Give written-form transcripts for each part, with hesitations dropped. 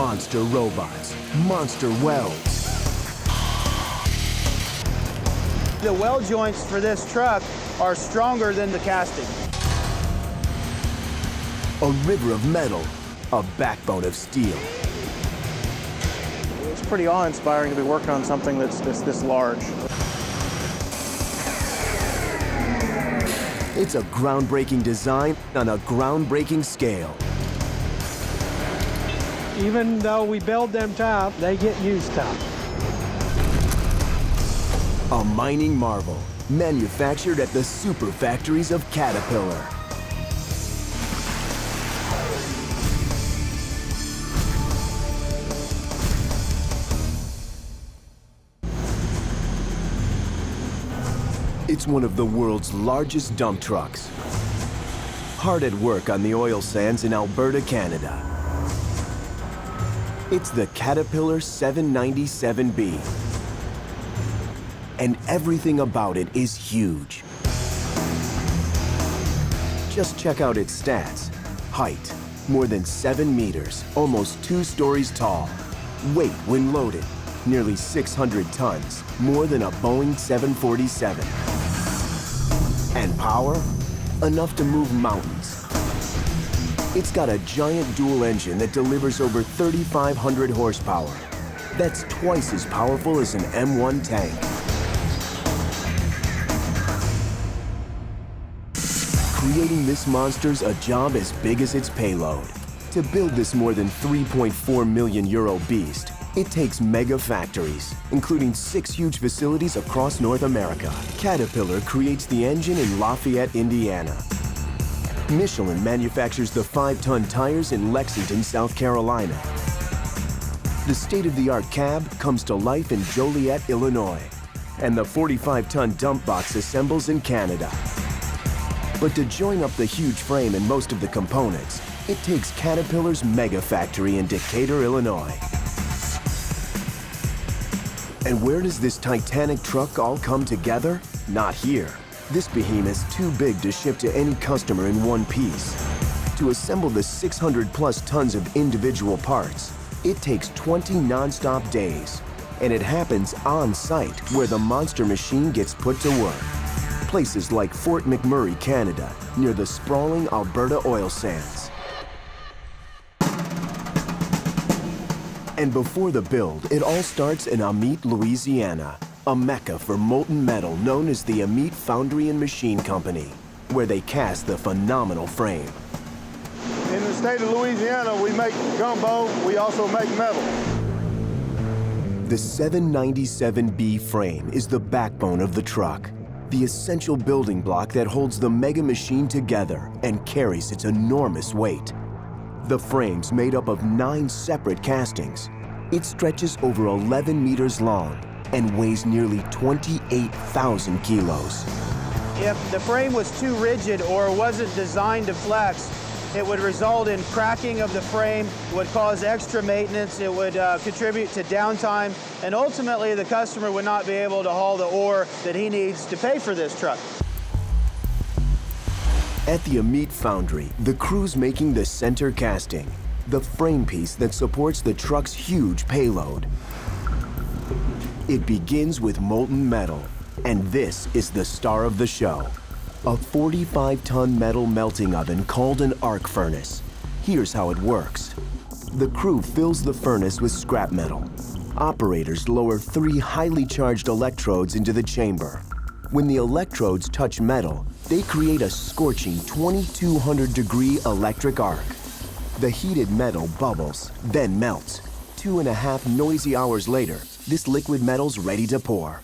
monster robots, monster welds. The weld joints for this truck are stronger than the casting. A river of metal, a backbone of steel. It's pretty awe-inspiring to be working on something that's this large. It's a groundbreaking design on a groundbreaking scale. Even though we build them tough, they get used tough. A mining marvel, manufactured at the super factories of Caterpillar. It's one of the world's largest dump trucks. Hard at work on the oil sands in Alberta, Canada. It's the Caterpillar 797B. And everything about it is huge. Just check out its stats. Height, more than 7 meters, almost 2 stories tall. Weight when loaded, nearly 600 tons, more than a Boeing 747. And power? Enough to move mountains. It's got a giant dual engine that delivers over 3,500 horsepower. That's twice as powerful as an M1 tank. Creating this monster's a job as big as its payload. To build this more than 3.4 million euro beast, it takes mega factories, including 6 huge facilities across North America. Caterpillar creates the engine in Lafayette, Indiana. Michelin manufactures the 5-ton tires in Lexington, South Carolina. The state-of-the-art cab comes to life in Joliet, Illinois. And the 45-ton dump box assembles in Canada. But to join up the huge frame and most of the components, it takes Caterpillar's mega factory in Decatur, Illinois. And where does this titanic truck all come together? Not here. This behemoth's too big to ship to any customer in one piece. To assemble the 600+ tons of individual parts, it takes 20 non-stop days. And it happens on site where the monster machine gets put to work. Places like Fort McMurray, Canada, near the sprawling Alberta oil sands. And before the build, it all starts in Amite, Louisiana, a mecca for molten metal known as the Amite Foundry and Machine Company, where they cast the phenomenal frame. In the state of Louisiana, we make gumbo, we also make metal. The 797B frame is the backbone of the truck, the essential building block that holds the mega machine together and carries its enormous weight. The frame's made up of 9 separate castings. It stretches over 11 meters long and weighs nearly 28,000 kilos. If the frame was too rigid or wasn't designed to flex, it would result in cracking of the frame, would cause extra maintenance, it would contribute to downtime, and ultimately the customer would not be able to haul the ore that he needs to pay for this truck. At the Amite Foundry, the crew's making the center casting, the frame piece that supports the truck's huge payload. It begins with molten metal, and this is the star of the show. A 45-ton metal melting oven called an arc furnace. Here's how it works. The crew fills the furnace with scrap metal. Operators lower 3 highly charged electrodes into the chamber. When the electrodes touch metal, they create a scorching 2,200-degree electric arc. The heated metal bubbles, then melts. 2.5 noisy hours later, this liquid metal's ready to pour.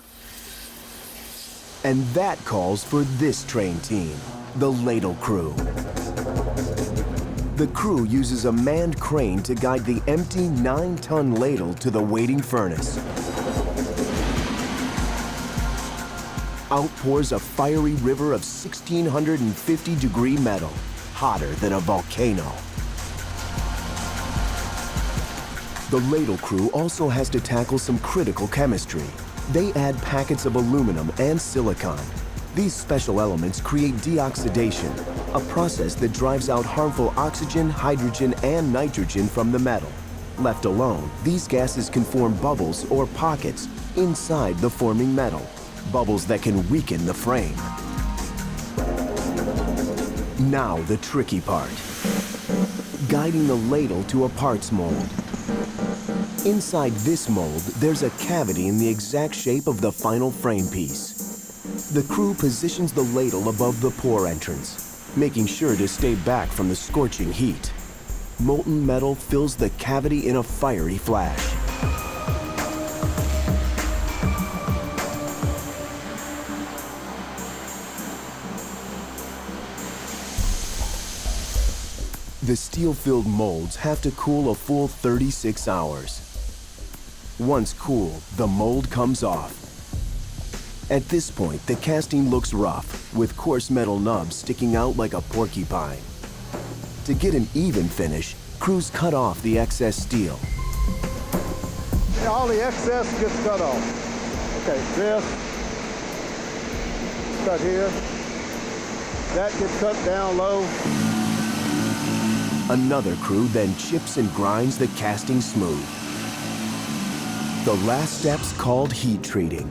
And that calls for this train team, the ladle crew. The crew uses a manned crane to guide the empty 9-ton ladle to the waiting furnace. Out pours a fiery river of 1,650-degree metal, hotter than a volcano. The ladle crew also has to tackle some critical chemistry. They add packets of aluminum and silicon. These special elements create deoxidation, a process that drives out harmful oxygen, hydrogen, and nitrogen from the metal. Left alone, these gases can form bubbles or pockets inside the forming metal, bubbles that can weaken the frame. Now the tricky part, guiding the ladle to a parts mold. Inside this mold, there's a cavity in the exact shape of the final frame piece. The crew positions the ladle above the pour entrance, making sure to stay back from the scorching heat. Molten metal fills the cavity in a fiery flash. The steel-filled molds have to cool a full 36 hours. Once cooled, the mold comes off. At this point, the casting looks rough, with coarse metal nubs sticking out like a porcupine. To get an even finish, crews cut off the excess steel. All the excess gets cut off. Okay, this, cut here. That gets cut down low. Another crew then chips and grinds the casting smooth. The last step's called heat treating.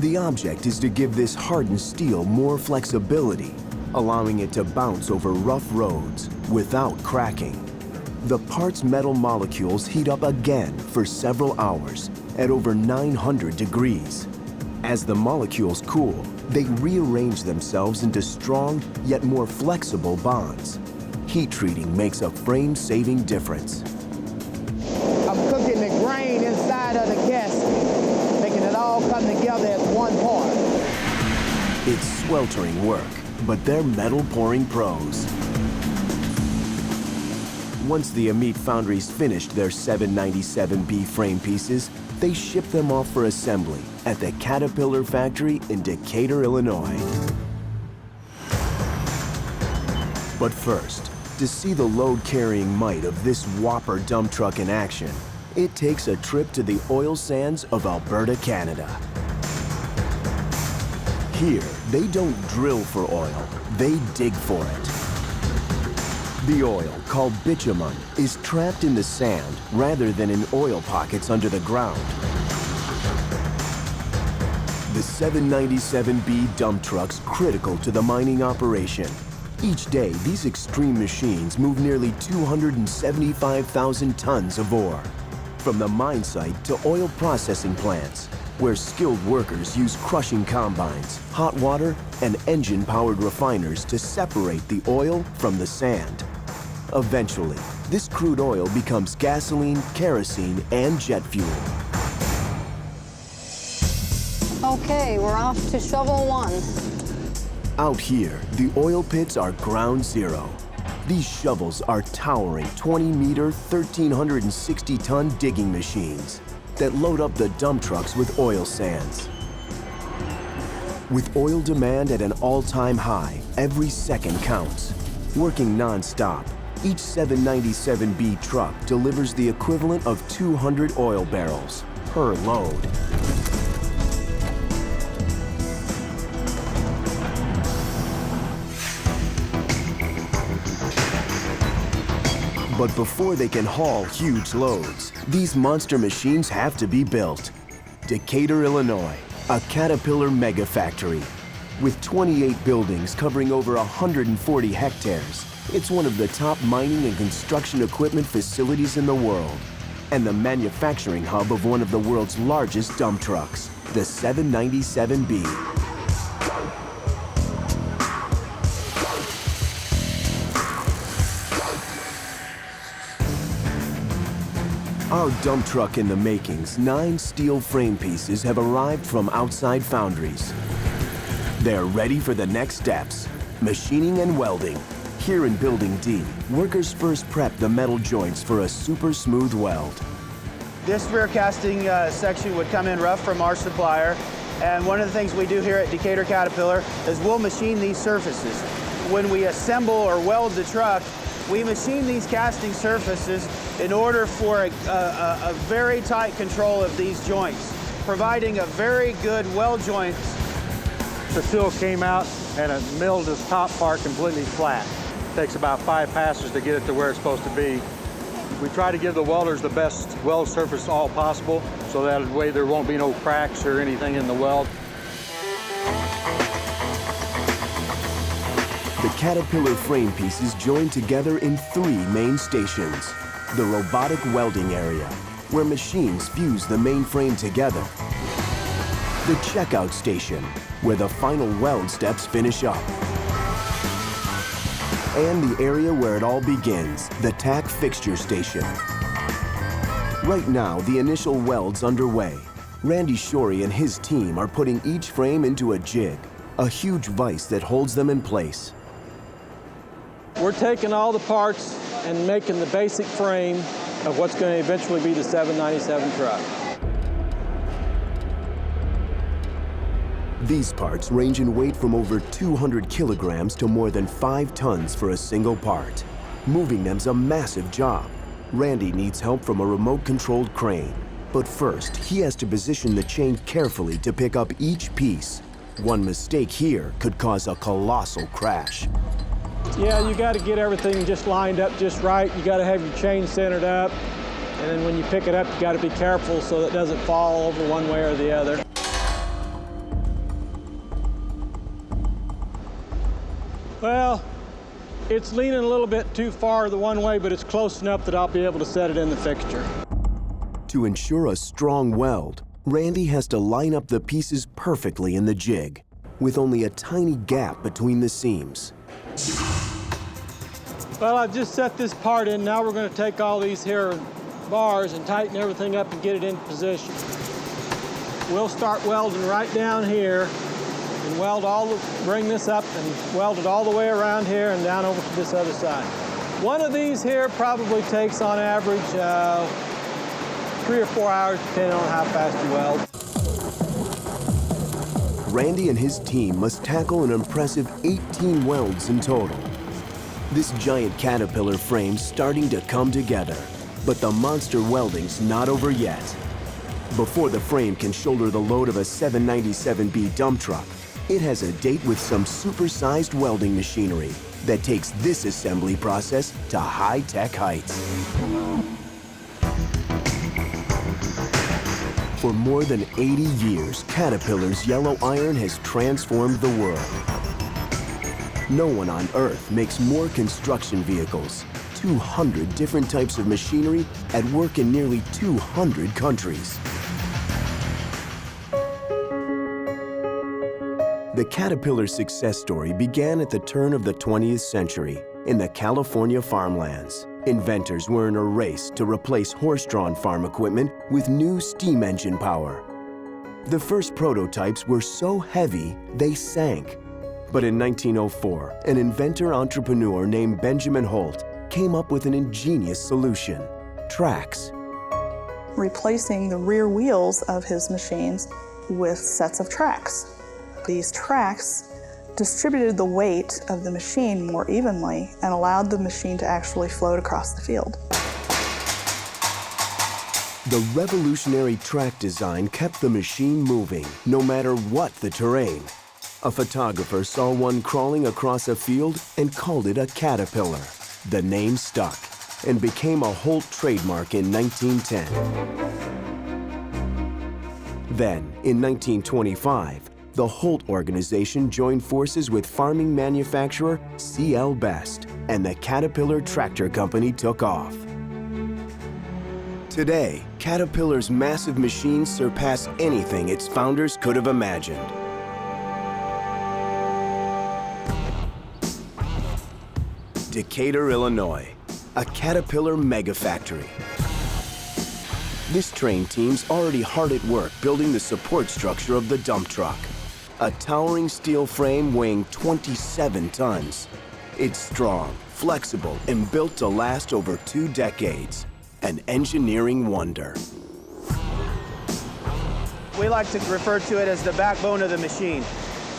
The object is to give this hardened steel more flexibility, allowing it to bounce over rough roads without cracking. The part's metal molecules heat up again for several hours at over 900 degrees. As the molecules cool, they rearrange themselves into strong yet more flexible bonds. Heat treating makes a frame-saving difference. I'm cooking the grain inside of the casket, making it all come together as one part. It's sweltering work, but they're metal pouring pros. Once the Amit foundries finished their 797B frame pieces, they shipped them off for assembly at the Caterpillar factory in Decatur, Illinois. But first, to see the load-carrying might of this whopper dump truck in action, it takes a trip to the oil sands of Alberta, Canada. Here, they don't drill for oil, they dig for it. The oil, called bitumen, is trapped in the sand rather than in oil pockets under the ground. The 797B dump truck's critical to the mining operation. Each day, these extreme machines move nearly 275,000 tons of ore. From the mine site to oil processing plants, where skilled workers use crushing combines, hot water, and engine-powered refiners to separate the oil from the sand. Eventually, this crude oil becomes gasoline, kerosene, and jet fuel. Okay, we're off to shovel one. Out here, the oil pits are ground zero. These shovels are towering 20-meter, 1,360-ton digging machines that load up the dump trucks with oil sands. With oil demand at an all-time high, every second counts. Working non-stop, each 797B truck delivers the equivalent of 200 oil barrels per load. But before they can haul huge loads, these monster machines have to be built. Decatur, Illinois, a Caterpillar mega factory. With 28 buildings covering over 140 hectares, it's one of the top mining and construction equipment facilities in the world, and the manufacturing hub of one of the world's largest dump trucks, the 797B. Our dump truck in the makings, 9 steel frame pieces have arrived from outside foundries. They're ready for the next steps, machining and welding. Here in Building D, workers first prep the metal joints for a super smooth weld. This rear casting section would come in rough from our supplier, and one of the things we do here at Decatur Caterpillar is we'll machine these surfaces. When we assemble or weld the truck, we machine these casting surfaces in order for a very tight control of these joints, providing a very good weld joint. The steel came out and it milled this top part completely flat. Takes about 5 passes to get it to where it's supposed to be. We try to give the welders the best weld surface all possible, so that way there won't be no cracks or anything in the weld. The Caterpillar frame pieces join together in 3 main stations. The robotic welding area, where machines fuse the main frame together. The checkout station, where the final weld steps finish up. And the area where it all begins, the tack fixture station. Right now, the initial weld's underway. Randy Shorey and his team are putting each frame into a jig, a huge vise that holds them in place. We're taking all the parts and making the basic frame of what's going to eventually be the 797 truck. These parts range in weight from over 200 kilograms to more than 5 tons for a single part. Moving them's a massive job. Randy needs help from a remote-controlled crane. But first, he has to position the chain carefully to pick up each piece. One mistake here could cause a colossal crash. Yeah, you got to get everything just lined up just right. You got to have your chain centered up. And then when you pick it up, you got to be careful so that it doesn't fall over one way or the other. Well, it's leaning a little bit too far the one way, but it's close enough that I'll be able to set it in the fixture. To ensure a strong weld, Randy has to line up the pieces perfectly in the jig, with only a tiny gap between the seams. Well, I've just set this part in. Now we're going to take all these here bars and tighten everything up and get it in position. We'll start welding right down here and bring this up and weld it all the way around here and down over to this other side. One of these here probably takes on average 3 or 4 hours, depending on how fast you weld. Randy and his team must tackle an impressive 18 welds in total. This giant Caterpillar frame's starting to come together, but the monster welding's not over yet. Before the frame can shoulder the load of a 797B dump truck, it has a date with some supersized welding machinery that takes this assembly process to high-tech heights. For more than 80 years, Caterpillar's yellow iron has transformed the world. No one on Earth makes more construction vehicles, 200 different types of machinery at work in nearly 200 countries. The Caterpillar success story began at the turn of the 20th century in the California farmlands. Inventors were in a race to replace horse-drawn farm equipment with new steam engine power. The first prototypes were so heavy they sank. But in 1904, an inventor-entrepreneur named Benjamin Holt came up with an ingenious solution: tracks. Replacing the rear wheels of his machines with sets of tracks. These tracks distributed the weight of the machine more evenly and allowed the machine to actually float across the field. The revolutionary track design kept the machine moving, no matter what the terrain. A photographer saw one crawling across a field and called it a Caterpillar. The name stuck and became a Holt trademark in 1910. Then, in 1925, the Holt organization joined forces with farming manufacturer C.L. Best, and the Caterpillar Tractor Company took off. Today, Caterpillar's massive machines surpass anything its founders could have imagined. Decatur, Illinois, a Caterpillar mega factory. This train team's already hard at work building the support structure of the dump truck. A towering steel frame weighing 27 tons. It's strong, flexible, and built to last over 2 decades. An engineering wonder. We like to refer to it as the backbone of the machine.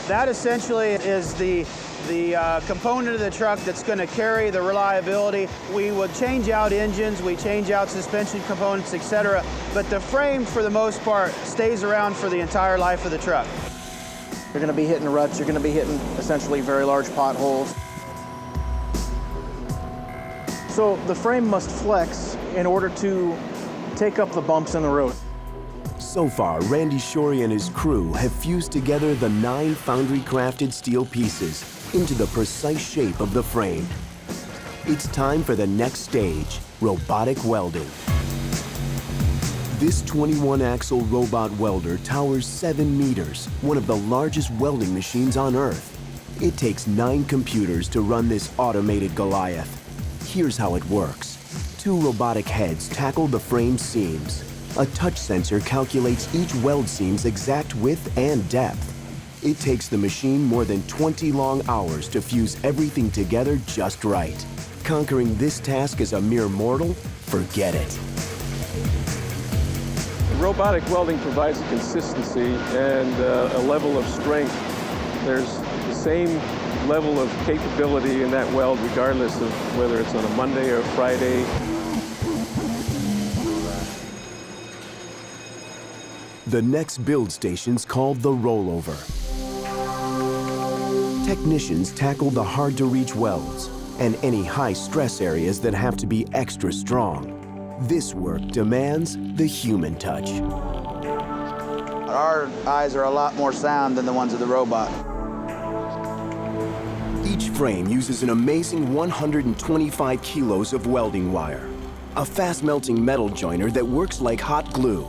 That essentially is the component of the truck that's going to carry the reliability. We would change out engines, we change out suspension components, etc. But the frame, for the most part, stays around for the entire life of the truck. You're going to be hitting ruts, you're going to be hitting essentially very large potholes. So the frame must flex in order to take up the bumps in the road. So far, Randy Shorey and his crew have fused together the 9 foundry-crafted steel pieces into the precise shape of the frame. It's time for the next stage, robotic welding. This 21-axle robot welder towers 7 meters, one of the largest welding machines on Earth. It takes 9 computers to run this automated Goliath. Here's how it works. 2 robotic heads tackle the frame seams. A touch sensor calculates each weld seam's exact width and depth. It takes the machine more than 20 long hours to fuse everything together just right. Conquering this task as a mere mortal? Forget it. Robotic welding provides a consistency and a level of strength. There's the same level of capability in that weld regardless of whether it's on a Monday or Friday. The next build station's called the rollover. Technicians tackle the hard-to-reach welds and any high-stress areas that have to be extra strong. This work demands the human touch. Our eyes are a lot more sound than the ones of the robot. Each frame uses an amazing 125 kilos of welding wire, a fast-melting metal joiner that works like hot glue.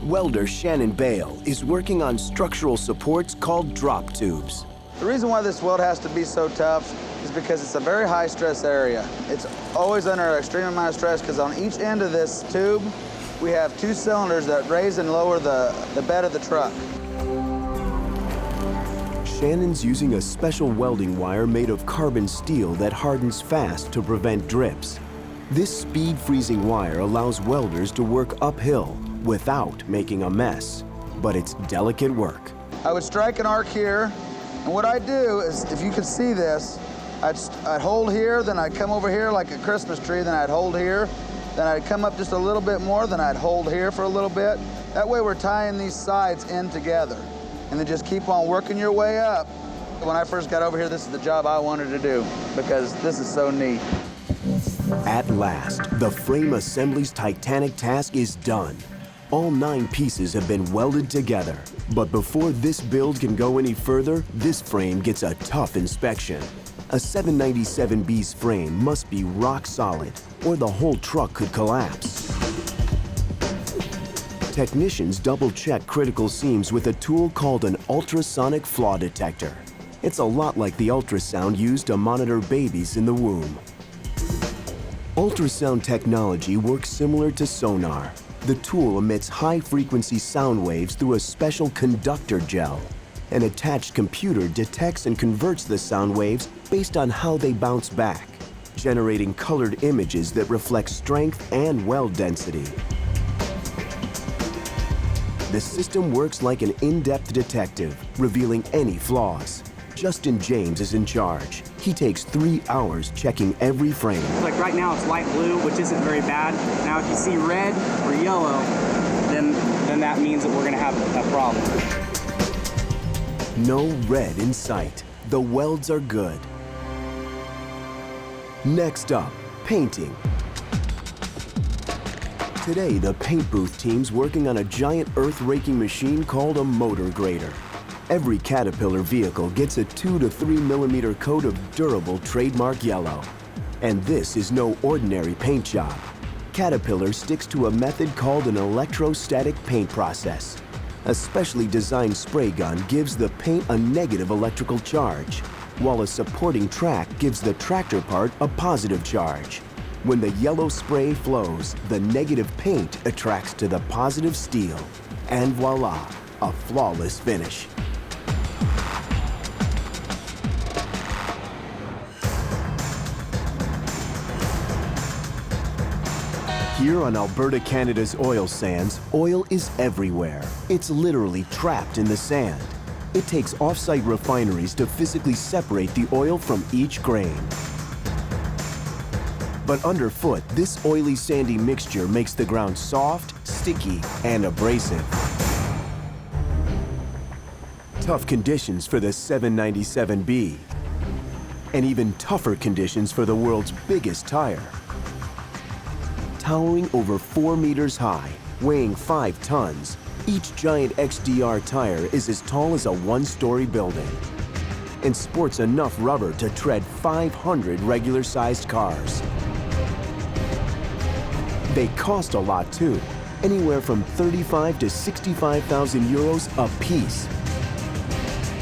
Welder Shannon Bale is working on structural supports called drop tubes. The reason why this weld has to be so tough is because it's a very high stress area. It's always under an extreme amount of stress because on each end of this tube, we have 2 cylinders that raise and lower the bed of the truck. Shannon's using a special welding wire made of carbon steel that hardens fast to prevent drips. This speed-freezing wire allows welders to work uphill without making a mess, but it's delicate work. I would strike an arc here, and what I do is, if you could see this, I'd hold here, then I'd come over here like a Christmas tree, then I'd hold here, then I'd come up just a little bit more, then I'd hold here for a little bit. That way we're tying these sides in together, and then just keep on working your way up. When I first got over here, this is the job I wanted to do, because this is so neat. At last, the frame assembly's titanic task is done. All 9 pieces have been welded together. But before this build can go any further, this frame gets a tough inspection. A 797B's frame must be rock solid, or the whole truck could collapse. Technicians double-check critical seams with a tool called an ultrasonic flaw detector. It's a lot like the ultrasound used to monitor babies in the womb. Ultrasound technology works similar to sonar. The tool emits high-frequency sound waves through a special conductor gel. An attached computer detects and converts the sound waves based on how they bounce back, generating colored images that reflect strength and weld density. The system works like an in-depth detective, revealing any flaws. Justin James is in charge. He takes 3 hours checking every frame. Like right now it's light blue, which isn't very bad. Now if you see red or yellow, then that means that we're gonna have a problem. No red in sight. The welds are good. Next up, painting. Today, the paint booth team's working on a giant earth-raking machine called a motor grader. Every Caterpillar vehicle gets a 2 to 3 millimeter coat of durable trademark yellow. And this is no ordinary paint job. Caterpillar sticks to a method called an electrostatic paint process. A specially designed spray gun gives the paint a negative electrical charge, while a supporting track gives the tractor part a positive charge. When the yellow spray flows, the negative paint attracts to the positive steel. And voila, a flawless finish. Here on Alberta, Canada's oil sands, oil is everywhere. It's literally trapped in the sand. It takes off-site refineries to physically separate the oil from each grain. But underfoot, this oily, sandy mixture makes the ground soft, sticky, and abrasive. Tough conditions for the 797B. And even tougher conditions for the world's biggest tire. Towering over 4 meters high, weighing 5 tons, each giant XDR tire is as tall as a one-story building and sports enough rubber to tread 500 regular-sized cars. They cost a lot too, anywhere from 35 to 65,000 euros a piece.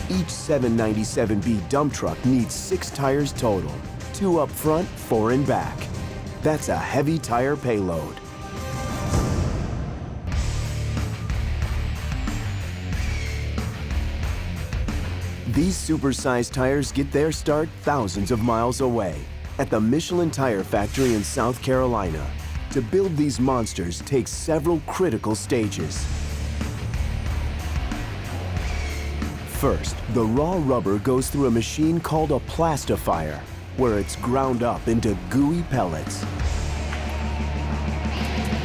Each 797B dump truck needs 6 tires total, 2 up front, 4 in back. That's a heavy tire payload. These supersized tires get their start thousands of miles away at the Michelin Tire Factory in South Carolina. To build these monsters takes several critical stages. First, the raw rubber goes through a machine called a plastifier, where it's ground up into gooey pellets.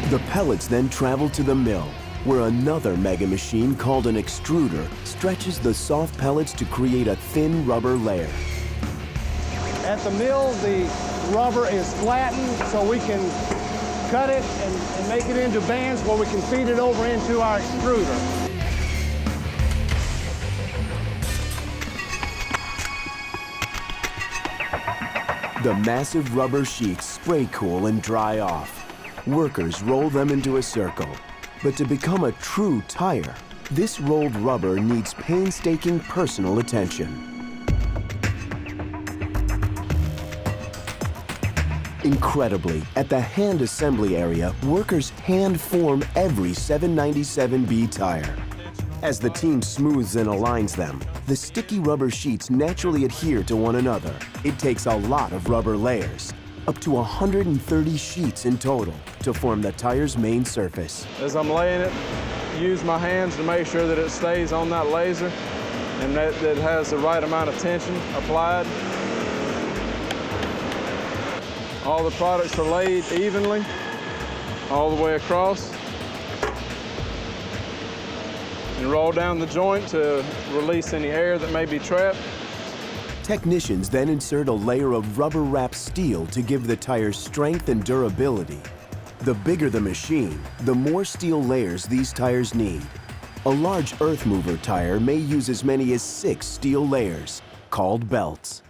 The pellets then travel to the mill, where another mega machine called an extruder stretches the soft pellets to create a thin rubber layer. At the mill, the rubber is flattened so we can cut it and make it into bands where we can feed it over into our extruder. The massive rubber sheets spray cool and dry off. Workers roll them into a circle. But to become a true tire, this rolled rubber needs painstaking personal attention. Incredibly, at the hand assembly area, workers hand form every 797B tire. As the team smooths and aligns them, the sticky rubber sheets naturally adhere to one another. It takes a lot of rubber layers, up to 130 sheets in total, to form the tire's main surface. As I'm laying it, use my hands to make sure that it stays on that laser and that it has the right amount of tension applied. All the products are laid evenly, all the way across. And roll down the joint to release any air that may be trapped. Technicians then insert a layer of rubber-wrapped steel to give the tire strength and durability. The bigger the machine, the more steel layers these tires need. A large earth mover tire may use as many as 6 steel layers, called belts.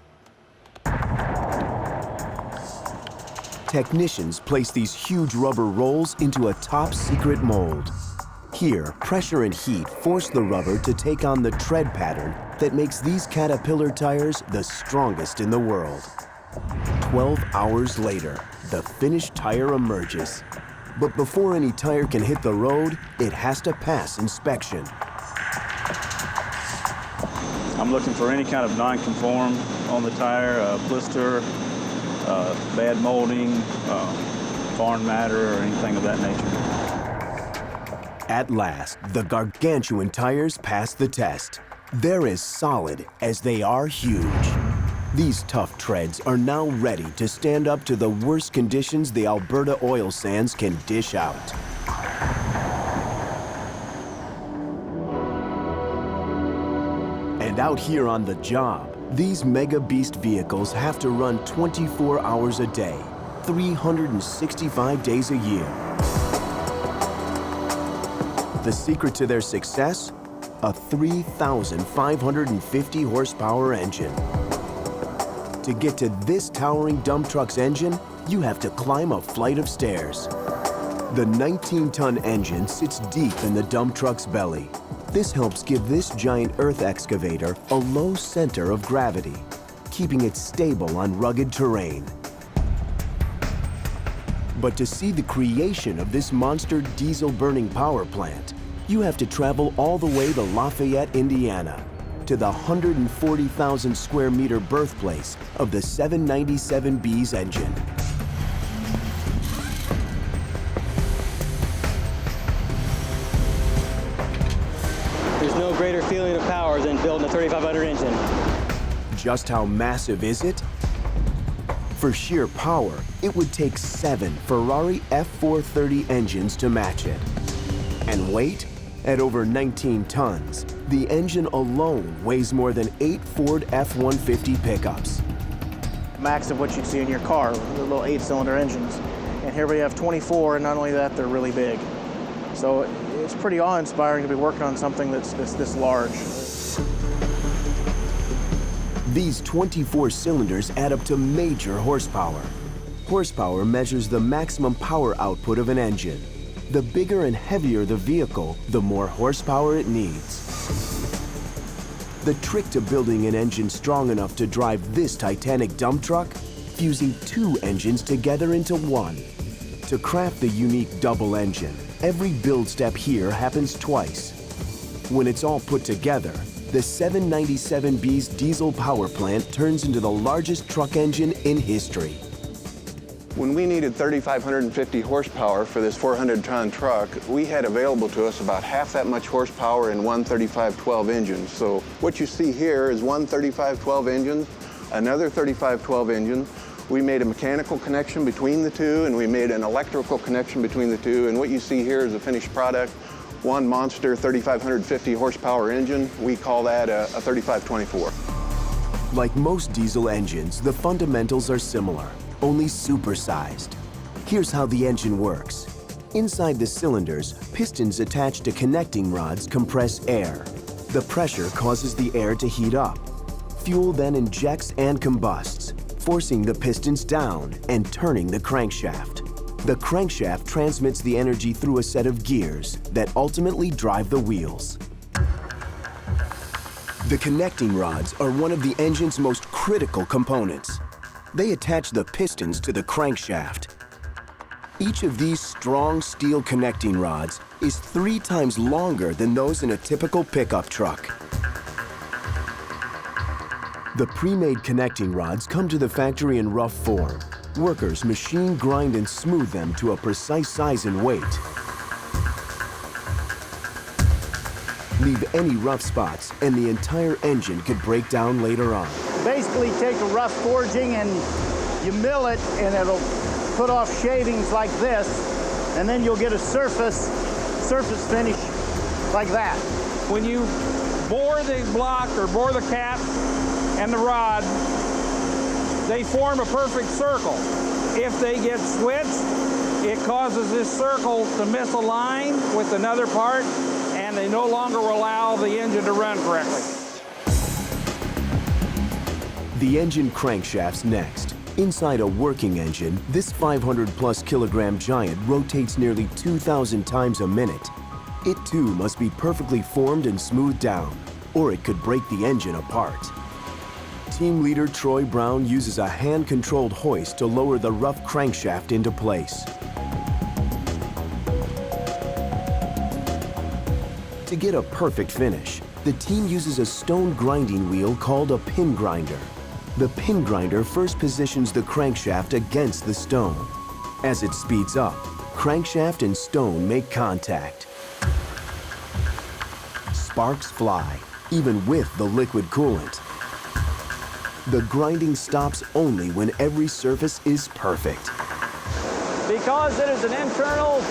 Technicians place these huge rubber rolls into a top-secret mold. Here, pressure and heat force the rubber to take on the tread pattern that makes these Caterpillar tires the strongest in the world. 12 hours later, the finished tire emerges. But before any tire can hit the road, it has to pass inspection. I'm looking for any kind of non-conform on the tire, blister, bad molding, foreign matter, or anything of that nature. At last, the gargantuan tires pass the test. They're as solid as they are huge. These tough treads are now ready to stand up to the worst conditions the Alberta oil sands can dish out. And out here on the job, these mega beast vehicles have to run 24 hours a day, 365 days a year. The secret to their success? A 3,550 horsepower engine. To get to this towering dump truck's engine, you have to climb a flight of stairs. The 19-ton engine sits deep in the dump truck's belly. This helps give this giant earth excavator a low center of gravity, keeping it stable on rugged terrain. But to see the creation of this monster diesel-burning power plant, you have to travel all the way to Lafayette, Indiana, to the 140,000 square meter birthplace of the 797B's engine. There's no greater feeling of power than building a 3500 engine. Just how massive is it? For sheer power, it would take 7 Ferrari F430 engines to match it. And weight? At over 19 tons, the engine alone weighs more than 8 Ford F-150 pickups. Max of what you'd see in your car, the little 8-cylinder engines. and here we have 24, and not only that, they're really big. So it's pretty awe-inspiring to be working on something that's this large. These 24 cylinders add up to major horsepower. Horsepower measures the maximum power output of an engine. The bigger and heavier the vehicle, the more horsepower it needs. The trick to building an engine strong enough to drive this Titanic dump truck? Fusing two engines together into one. To craft the unique double engine, every build step here happens twice. When it's all put together, the 797B's diesel power plant turns into the largest truck engine in history. When we needed 3,550 horsepower for this 400-ton truck, we had available to us about half that much horsepower in one 3512 engine. So what you see here is one 3512 engine, another 3512 engine. We made a mechanical connection between the two, and we made an electrical connection between the two. And what you see here is a finished product, one monster 3,550 horsepower engine. We call that a 3524. Like most diesel engines, the fundamentals are similar, only supersized. Here's how the engine works. Inside the cylinders, pistons attached to connecting rods compress air. The pressure causes the air to heat up. Fuel then injects and combusts, forcing the pistons down and turning the crankshaft. The crankshaft transmits the energy through a set of gears that ultimately drive the wheels. The connecting rods are one of the engine's most critical components. They attach the pistons to the crankshaft. Each of these strong steel connecting rods is 3 times longer than those in a typical pickup truck. The pre-made connecting rods come to the factory in rough form. Workers machine grind and smooth them to a precise size and weight. Leave any rough spots and the entire engine could break down later on. Basically take a rough forging and you mill it, and it'll put off shavings like this, and then you'll get a surface finish like that. When you bore the block or bore the cap and the rod, they form a perfect circle. If they get switched, it causes this circle to misalign with another part, and they no longer allow the engine to run correctly. The engine crankshaft's next. Inside a working engine, this 500+ kilogram giant rotates nearly 2,000 times a minute. It too must be perfectly formed and smoothed down, or it could break the engine apart. Team leader Troy Brown uses a hand-controlled hoist to lower the rough crankshaft into place. To get a perfect finish, the team uses a stone grinding wheel called a pin grinder. The pin grinder first positions the crankshaft against the stone. As it speeds up, crankshaft and stone make contact. Sparks fly, even with the liquid coolant. The grinding stops only when every surface is perfect. Because it is an internal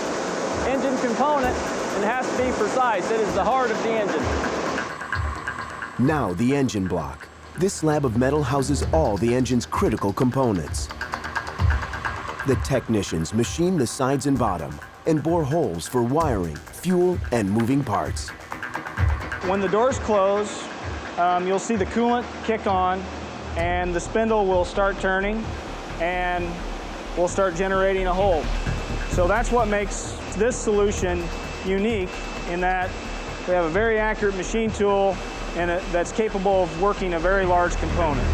engine component, it has to be precise. It is the heart of the engine. Now the engine block. This slab of metal houses all the engine's critical components. The technicians machine the sides and bottom and bore holes for wiring, fuel, and moving parts. When the doors close, you'll see the coolant kick on, and the spindle will start turning, and we'll start generating a hole. So that's what makes this solution unique, in that we have a very accurate machine tool and that's capable of working a very large component.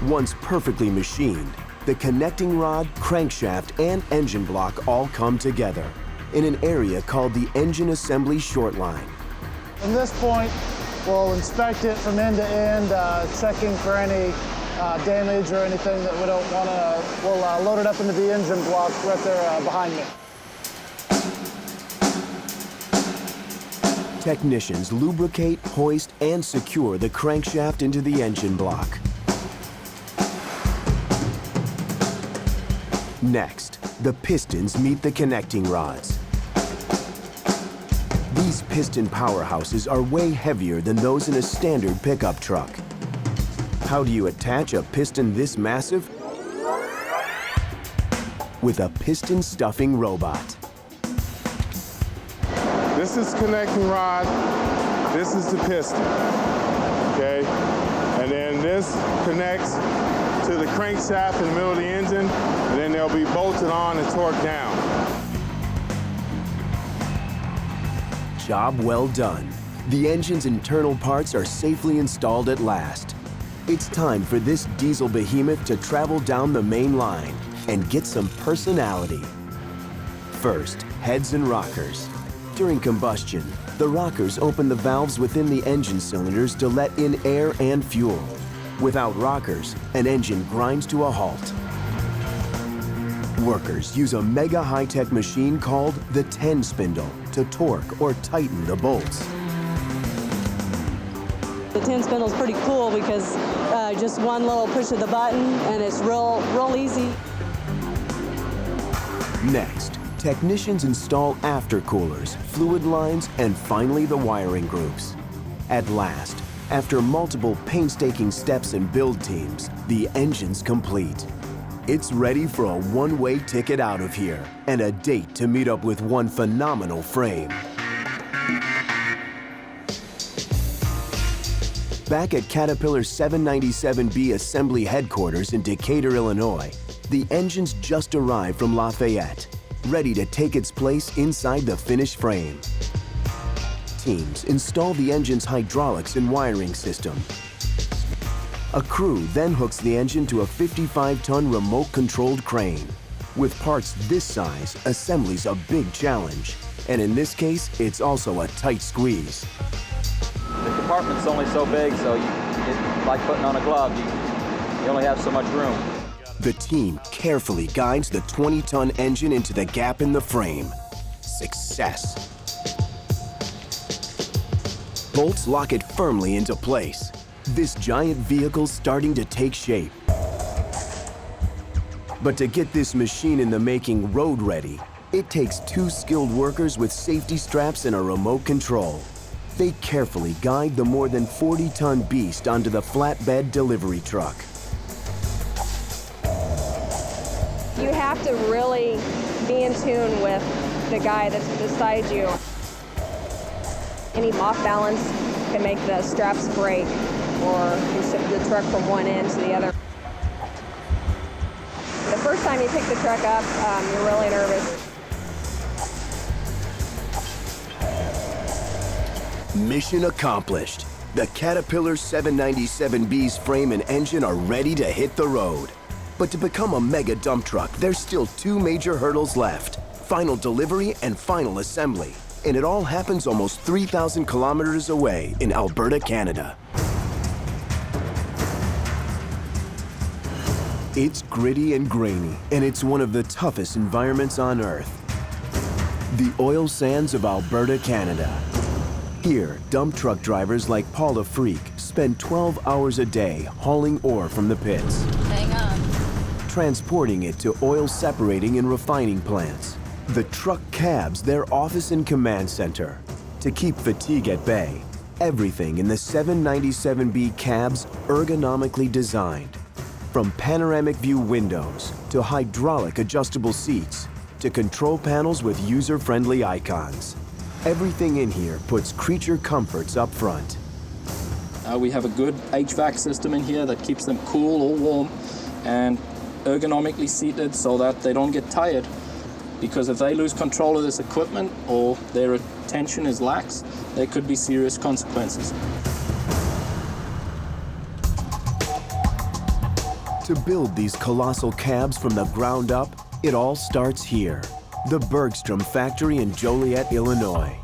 Once perfectly machined, the connecting rod, crankshaft, and engine block all come together in an area called the engine assembly short line. From this point, we'll inspect it from end to end, checking for any damage or anything that we don't want to. We'll load it up into the engine block right there behind me. Technicians lubricate, hoist, and secure the crankshaft into the engine block. Next, the pistons meet the connecting rods. These piston powerhouses are way heavier than those in a standard pickup truck. How do you attach a piston this massive? with a piston stuffing robot. This is connecting rod, this is the piston, okay? And then this connects to the crankshaft in the middle of the engine, and then they'll be bolted on and torqued down. Job well done. The engine's internal parts are safely installed at last. It's time for this diesel behemoth to travel down the main line and get some personality. First, heads and rockers. During combustion, the rockers open the valves within the engine cylinders to let in air and fuel. Without rockers, an engine grinds to a halt. Workers use a mega high-tech machine called the 10 spindle to torque or tighten the bolts. The 10 spindle is pretty cool because just one little push of the button and it's real easy. Next, technicians install aftercoolers, fluid lines, and finally the wiring groups. At last, after multiple painstaking steps and build teams, the engine's complete. It's ready for a one-way ticket out of here and a date to meet up with one phenomenal frame. Back at Caterpillar 797B assembly headquarters in Decatur, Illinois, the engine's just arrived from Lafayette, ready to take its place inside the finished frame. Teams install the engine's hydraulics and wiring system. A crew then hooks the engine to a 55-ton remote-controlled crane. With parts this size, assembly's a big challenge. And in this case, it's also a tight squeeze. The compartment's only so big, so it's like putting on a glove. You only have so much room. The team carefully guides the 20-ton engine into the gap in the frame. Success. Bolts lock it firmly into place. This giant vehicle's starting to take shape. But to get this machine in the making road ready, it takes 2 skilled workers with safety straps and a remote control. They carefully guide the more than 40-ton beast onto the flatbed delivery truck. You have to really be in tune with the guy that's beside you. Any off balance can make the straps break or you shift the truck from one end to the other. The first time you pick the truck up, you're really nervous. Mission accomplished. The Caterpillar 797B's frame and engine are ready to hit the road. But to become a mega dump truck, there's still 2 major hurdles left: final delivery and final assembly. And it all happens almost 3,000 kilometers away in Alberta, Canada. It's gritty and grainy, and it's one of the toughest environments on Earth. The oil sands of Alberta, Canada. Here, dump truck drivers like Paula Freak spend 12 hours a day hauling ore from the pits. Hang on. Transporting it to oil separating and refining plants. The truck cabs their office and command center. To keep fatigue at bay, everything in the 797B cab's ergonomically designed. From panoramic view windows to hydraulic adjustable seats to control panels with user-friendly icons. Everything in here puts creature comforts up front. We have a good HVAC system in here that keeps them cool or warm and ergonomically seated so that they don't get tired. Because if they lose control of this equipment or their attention is lax, there could be serious consequences. To build these colossal cabs from the ground up, it all starts here. The Bergstrom factory in Joliet, Illinois.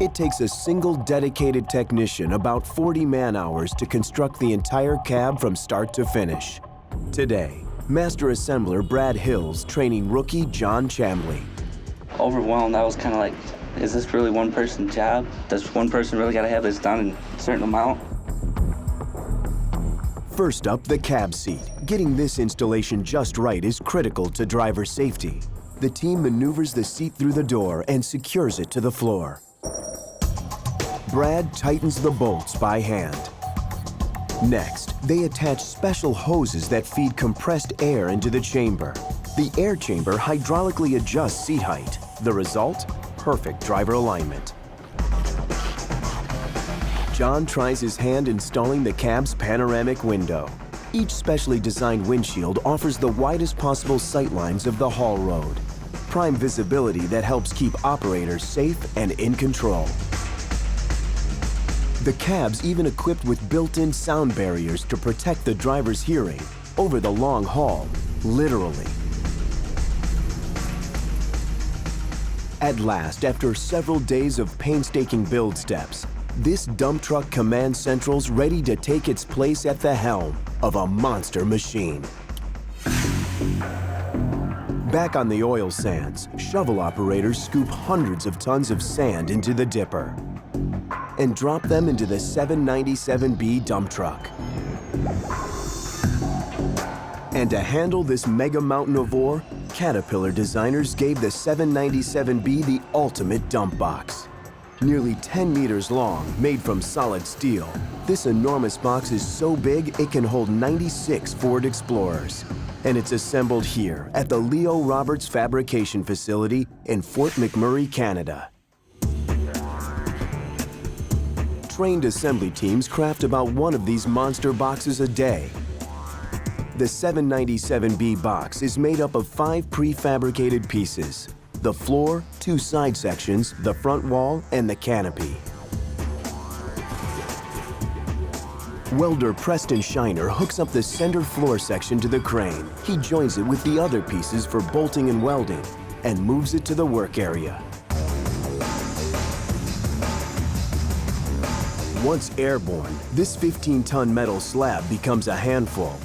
It takes a single dedicated technician about 40 man-hours to construct the entire cab from start to finish. Today, Master Assembler Brad Hill's training rookie John Chambly. Overwhelmed, I was kind of like, is this really one person's job? Does one person really got to have this done in a certain amount? First up, the cab seat. Getting this installation just right is critical to driver safety. The team maneuvers the seat through the door and secures it to the floor. Brad tightens the bolts by hand. Next, they attach special hoses that feed compressed air into the chamber. The air chamber hydraulically adjusts seat height. The result? Perfect driver alignment. John tries his hand installing the cab's panoramic window. Each specially designed windshield offers the widest possible sight lines of the haul road. Prime visibility that helps keep operators safe and in control. The cab's even equipped with built-in sound barriers to protect the driver's hearing over the long haul, literally. At last, after several days of painstaking build steps, this dump truck command central's ready to take its place at the helm of a monster machine. Back on the oil sands, shovel operators scoop hundreds of tons of sand into the dipper and drop them into the 797B dump truck. And to handle this mega mountain of ore, Caterpillar designers gave the 797B the ultimate dump box. Nearly 10 meters long, made from solid steel, this enormous box is so big it can hold 96 Ford Explorers. And it's assembled here at the Leo Roberts Fabrication Facility in Fort McMurray, Canada. Trained assembly teams craft about one of these monster boxes a day. The 797B box is made up of 5 prefabricated pieces: the floor, 2 side sections, the front wall, and the canopy. Welder Preston Shiner hooks up the center floor section to the crane. He joins it with the other pieces for bolting and welding and moves it to the work area. Once airborne, this 15-ton metal slab becomes a handful.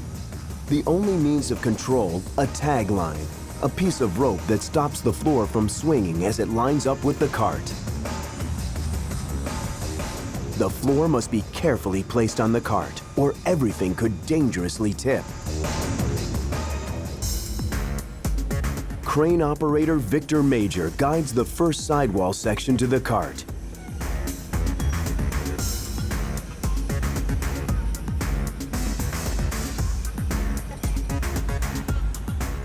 The only means of control, a tag line, a piece of rope that stops the floor from swinging as it lines up with the cart. The floor must be carefully placed on the cart, or everything could dangerously tip. Crane operator Victor Major guides the first sidewall section to the cart.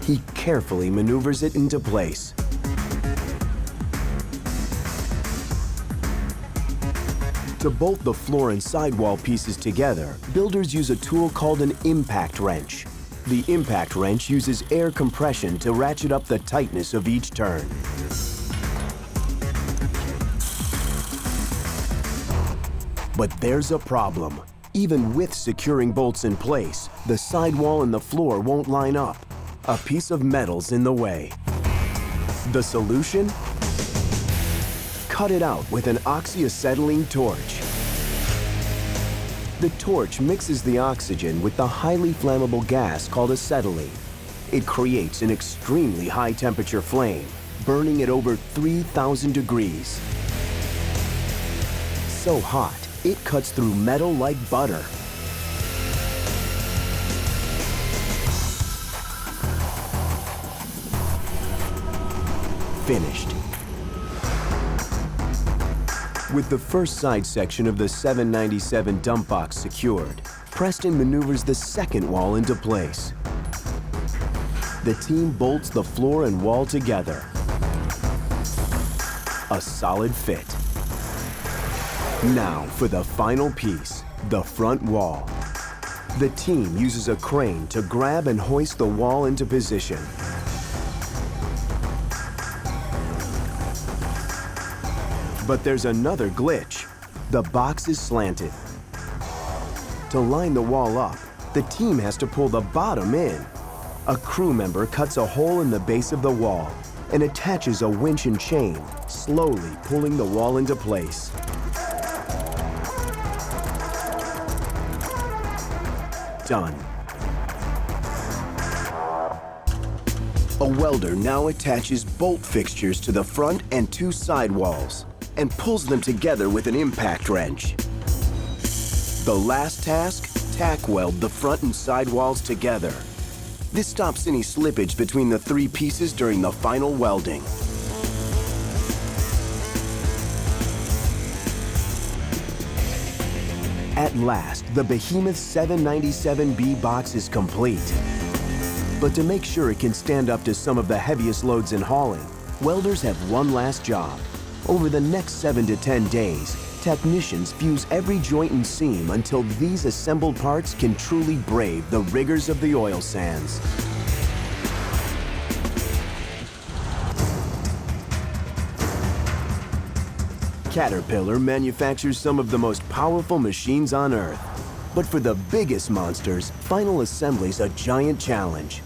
He carefully maneuvers it into place. To bolt the floor and sidewall pieces together, builders use a tool called an impact wrench. The impact wrench uses air compression to ratchet up the tightness of each turn. But there's a problem. Even with securing bolts in place, the sidewall and the floor won't line up. A piece of metal's in the way. The solution? Cut it out with an oxyacetylene torch. The torch mixes the oxygen with the highly flammable gas called acetylene. It creates an extremely high temperature flame, burning at over 3,000 degrees. So hot, it cuts through metal like butter. Finished. With the first side section of the 797 dump box secured, Preston maneuvers the second wall into place. The team bolts the floor and wall together. A solid fit. Now for the final piece, the front wall. The team uses a crane to grab and hoist the wall into position. But there's another glitch. The box is slanted. To line the wall up, the team has to pull the bottom in. A crew member cuts a hole in the base of the wall and attaches a winch and chain, slowly pulling the wall into place. Done. A welder now attaches bolt fixtures to the front and 2 side walls and pulls them together with an impact wrench. The last task, tack weld the front and side walls together. This stops any slippage between the 3 pieces during the final welding. At last, the Behemoth 797B box is complete. But to make sure it can stand up to some of the heaviest loads in hauling, welders have one last job. Over the next 7 to 10 days, technicians fuse every joint and seam until these assembled parts can truly brave the rigors of the oil sands. Caterpillar manufactures some of the most powerful machines on Earth. But for the biggest monsters, final assembly's a giant challenge.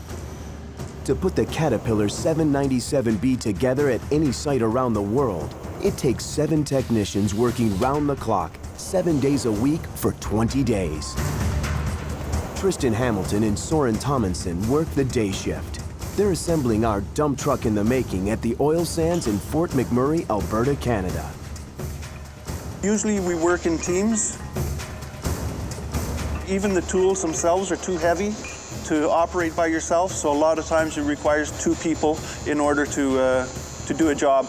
To put the Caterpillar 797B together at any site around the world, it takes 7 technicians working round the clock, 7 days a week for 20 days. Tristan Hamilton and Soren Tomlinson work the day shift. They're assembling our dump truck in the making at the oil sands in Fort McMurray, Alberta, Canada. Usually we work in teams. Even the tools themselves are too heavy to operate by yourself, so a lot of times it requires 2 people in order to do a job.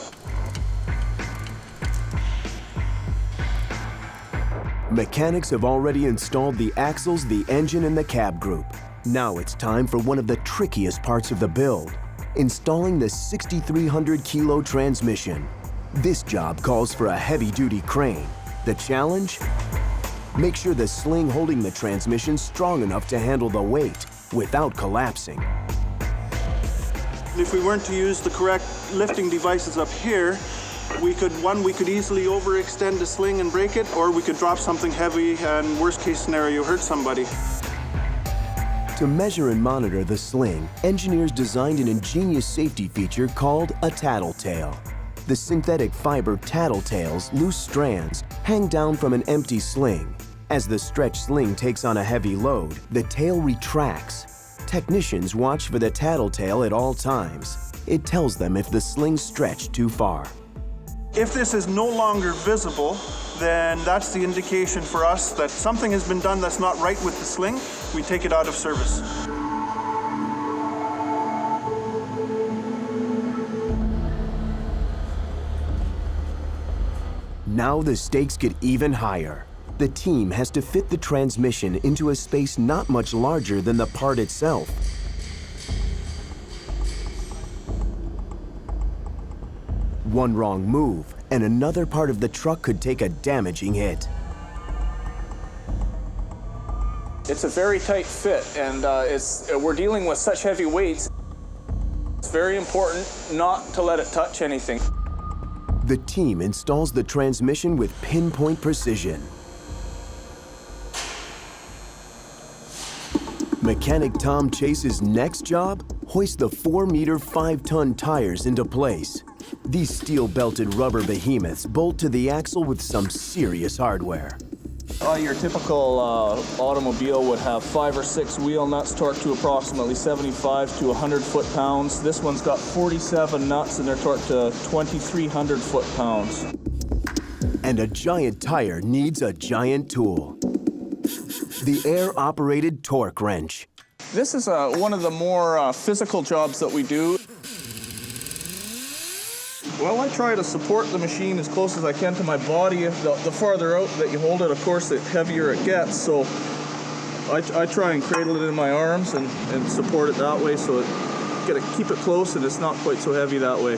Mechanics have already installed the axles, the engine, and the cab group. Now it's time for one of the trickiest parts of the build, installing the 6,300 kilo transmission. This job calls for a heavy-duty crane. The challenge? Make sure the sling holding the transmission's strong enough to handle the weight without collapsing. If we weren't to use the correct lifting devices up here, we could easily overextend the sling and break it, or we could drop something heavy and worst case scenario, hurt somebody. To measure and monitor the sling, engineers designed an ingenious safety feature called a tattletale. The synthetic fiber tattletale's loose strands hang down from an empty sling. As the stretched sling takes on a heavy load, the tail retracts. Technicians watch for the tattletale at all times. It tells them if the sling's stretched too far. If this is no longer visible, then that's the indication for us that something has been done that's not right with the sling. We take it out of service. Now the stakes get even higher. The team has to fit the transmission into a space not much larger than the part itself. One wrong move, and another part of the truck could take a damaging hit. It's a very tight fit, and we're dealing with such heavy weights. It's very important not to let it touch anything. The team installs the transmission with pinpoint precision. Mechanic Tom Chase's next job? Hoist the 4-meter, 5-ton tires into place. These steel-belted rubber behemoths bolt to the axle with some serious hardware. Your typical automobile would have 5 or 6 wheel nuts torqued to approximately 75 to 100 foot-pounds. This one's got 47 nuts and they're torqued to 2,300 foot-pounds. And a giant tire needs a giant tool. The air-operated torque wrench. This is one of the more physical jobs that we do. Well, I try to support the machine as close as I can to my body. The farther out that you hold it, of course, the heavier it gets. So I try and cradle it in my arms and support it that way, so keep it close and it's not quite so heavy that way.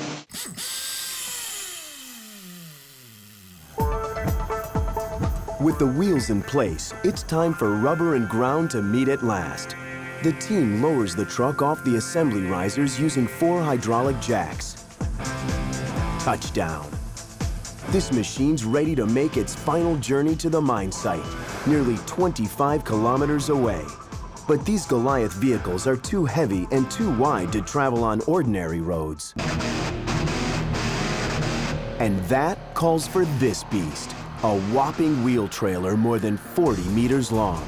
With the wheels in place, it's time for rubber and ground to meet at last. The team lowers the truck off the assembly risers using 4 hydraulic jacks. Touchdown. This machine's ready to make its final journey to the mine site, nearly 25 kilometers away. But these Goliath vehicles are too heavy and too wide to travel on ordinary roads. And that calls for this beast, a whopping wheel trailer more than 40 meters long.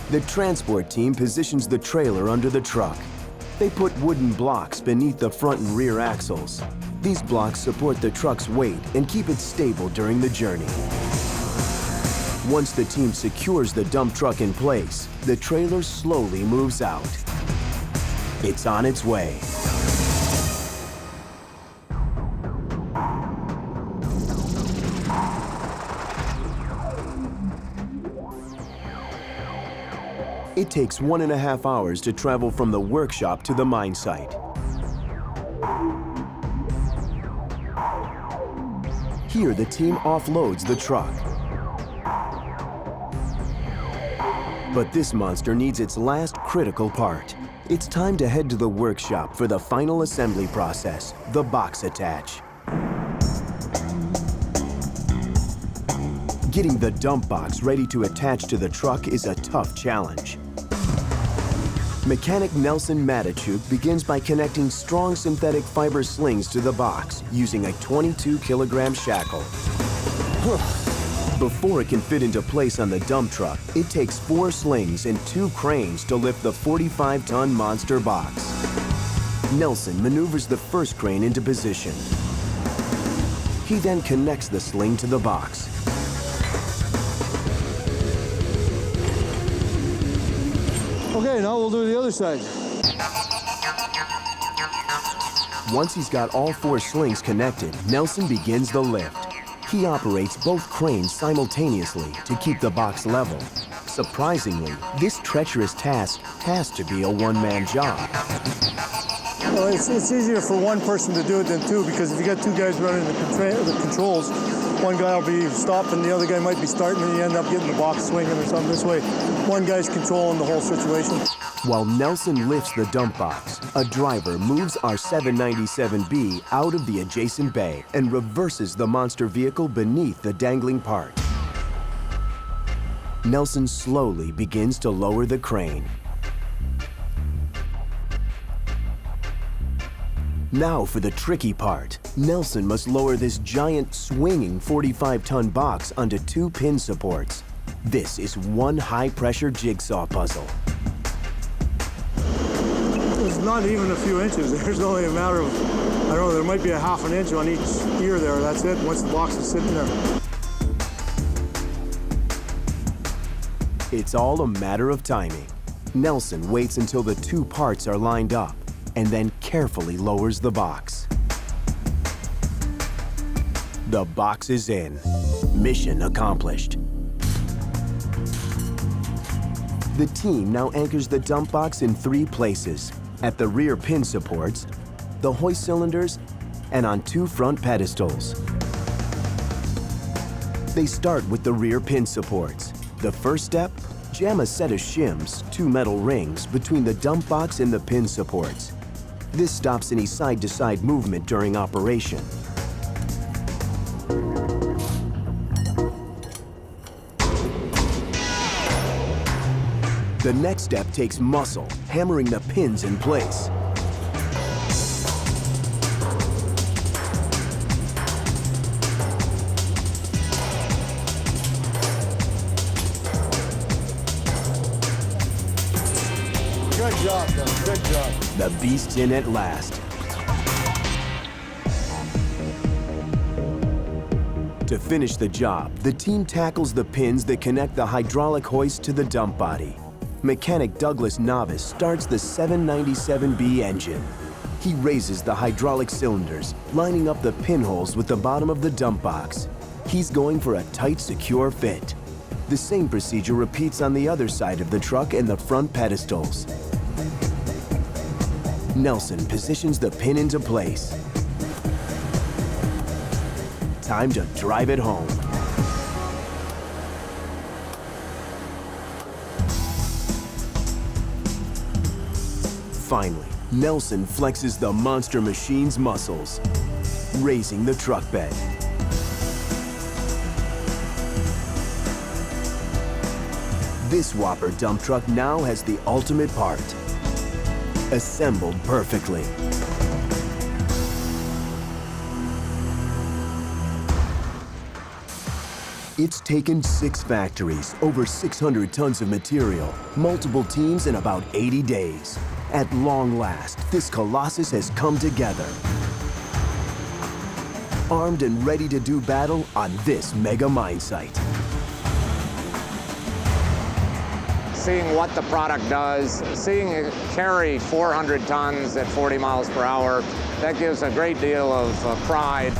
The transport team positions the trailer under the truck. They put wooden blocks beneath the front and rear axles. These blocks support the truck's weight and keep it stable during the journey. Once the team secures the dump truck in place, the trailer slowly moves out. It's on its way. It takes 1.5 hours to travel from the workshop to the mine site. Here, the team offloads the truck. But this monster needs its last critical part. It's time to head to the workshop for the final assembly process, the box attach. Getting the dump box ready to attach to the truck is a tough challenge. Mechanic Nelson Matichuk begins by connecting strong synthetic fiber slings to the box using a 22-kilogram shackle. Before it can fit into place on the dump truck, it takes 4 slings and 2 cranes to lift the 45-ton monster box. Nelson maneuvers the first crane into position. He then connects the sling to the box. Okay, now we'll do the other side. Once he's got all 4 slings connected, Nelson begins the lift. He operates both cranes simultaneously to keep the box level. Surprisingly, this treacherous task has to be a one-man job. Well, it's easier for one person to do it than 2, because if you got 2 guys running the controls, one guy will be stopping, the other guy might be starting, and you end up getting the box swinging or something. This way, one guy's controlling the whole situation. While Nelson lifts the dump box, a driver moves our 797B out of the adjacent bay and reverses the monster vehicle beneath the dangling part. Nelson slowly begins to lower the crane. Now for the tricky part. Nelson must lower this giant swinging 45-ton box onto 2 pin supports. This is one high-pressure jigsaw puzzle. It's not even a few inches. There's only a matter of, I don't know, there might be a half an inch on each ear there. That's it, once the box is sitting there. It's all a matter of timing. Nelson waits until the 2 parts are lined up and then carefully lowers the box. The box is in. Mission accomplished. The team now anchors the dump box in 3 places: at the rear pin supports, the hoist cylinders, and on 2 front pedestals. They start with the rear pin supports. The first step, jam a set of shims, 2 metal rings, between the dump box and the pin supports. This stops any side-to-side movement during operation. The next step takes muscle, hammering the pins in place. Good job, though. Good job. The beast's in at last. To finish the job, the team tackles the pins that connect the hydraulic hoist to the dump body. Mechanic Douglas Novice starts the 797B engine. He raises the hydraulic cylinders, lining up the pinholes with the bottom of the dump box. He's going for a tight, secure fit. The same procedure repeats on the other side of the truck and the front pedestals. Nelson positions the pin into place. Time to drive it home. Finally, Nelson flexes the monster machine's muscles, raising the truck bed. This whopper dump truck now has the ultimate part, assembled perfectly. It's taken 6 factories, over 600 tons of material, multiple teams in about 80 days. At long last, this Colossus has come together. Armed and ready to do battle on this mega mine site. Seeing what the product does, seeing it carry 400 tons at 40 miles per hour, that gives a great deal of pride.